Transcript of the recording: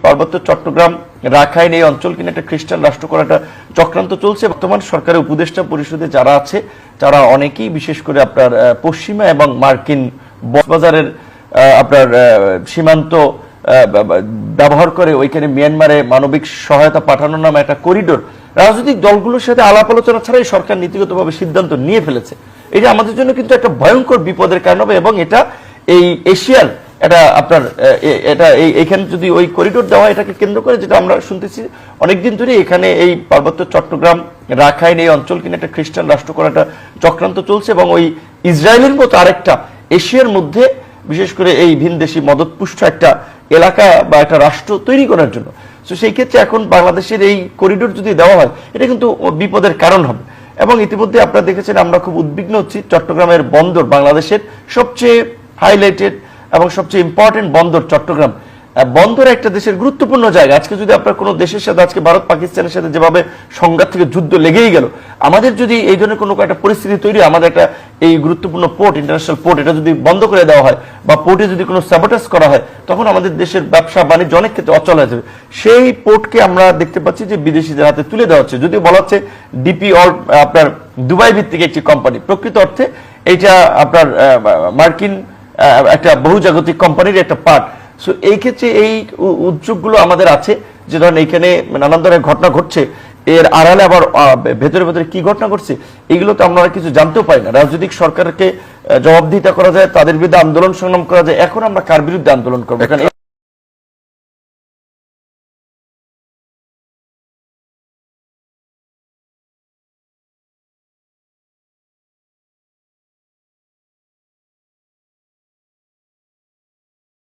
পার্বত্য চট্টগ্রাম রাখাইন এই অঞ্চল কিনা একটা খ্রিস্টান রাষ্ট্র করাটা চক্রান্ত চলছে। বর্তমান সরকারের উপদেষ্টা পরিষদে যারা আছে তারা অনেকেই বিশেষ করে আপনার পশ্চিমা এবং মার্কিন বাজারের আপনার সীমান্ত ব্যবহার করে ওইখানে মিয়ানমারে মানবিক সহায়তা পাঠানোর নামে একটা করিডোর রাজনৈতিক দলগুলোর সাথে আলাপ আলোচনা ছাড়াই সরকার নীতিগতভাবে সিদ্ধান্ত নিয়ে ফেলেছে। এটা আমাদের জন্য কিন্তু একটা ভয়ঙ্কর বিপদের কারণ হবে এবং এটা এই এশিয়ার এটা আপনার এটা এইখানে যদি ওই করিডোর দেওয়া এটাকে কেন্দ্র করে যেটা আমরা শুনতেছি অনেকদিন ধরে এখানে এই পার্বত্য চট্টগ্রাম রাখাইন এই অঞ্চল কিনা একটা খ্রিস্টান রাষ্ট্র করাটা চক্রান্ত চলছে এবং ওই ইসরায়েলের মতো আরেকটা এশিয়ার মধ্যে বিশেষ করে এই ভিনদেশি মদতপুষ্ট একটা এলাকা বা একটা রাষ্ট্র তৈরি করার জন্য। তো সেই ক্ষেত্রে এখন বাংলাদেশের এই করিডোর যদি দেওয়া হয় এটা কিন্তু বিপদের কারণ হবে। এবং ইতিমধ্যে আপনারা দেখেছেন আমরা খুব উদ্বিগ্ন হচ্ছি, চট্টগ্রামের বন্দর বাংলাদেশের সবচেয়ে হাইলাইটেড এবং সবচেয়ে ইম্পর্টেন্ট বন্দর চট্টগ্রাম বন্দর একটা দেশের গুরুত্বপূর্ণ জায়গা। আজকে যদি আপনার কোনো দেশের সাথে আজকে ভারত পাকিস্তানের সাথে যেভাবে সংঘাত থেকে যুদ্ধ লেগেই গেল, আমাদের যদি এই ধরনের কোনো একটা পরিস্থিতি তৈরি আমাদের একটা এই গুরুত্বপূর্ণ পোর্ট ইন্টারন্যাশনাল পোর্ট এটা যদি বন্ধ করে দেওয়া হয় বা পোর্টে যদি কোনো স্যাবোটাজ করা হয় তখন আমাদের দেশের ব্যবসা বাণিজ্য অনেক ক্ষেত্রে অচল হয়ে যাবে। সেই পোর্টকে আমরা দেখতে পাচ্ছি যে বিদেশিদের হাতে তুলে দেওয়া হচ্ছে, যদিও বলা হচ্ছে ডিপি ওয়ার্ল্ড আপনার দুবাই ভিত্তিক একটি কোম্পানি, প্রকৃত অর্থে এটা আপনার মার্কিন একটা বহুজাগতিক কোম্পানির একটা পার্ট। সো এই ক্ষেত্রে এই উদ্যোগগুলো আমাদের আছে যে ধরেন এইখানে নানান ধরনের ঘটনা ঘটছে, এর আড়ালে আবার ভেতরে ভেতরে কি ঘটনা ঘটছে এগুলো তো আমরা কিছু জানতেও পারি না। রাজনৈতিক সরকারকে জবাবদিহিতা করা যায়, তাদের বিরুদ্ধে আন্দোলন সংগ্রাম করা যায়, এখন আমরা কার বিরুদ্ধে আন্দোলন করবো?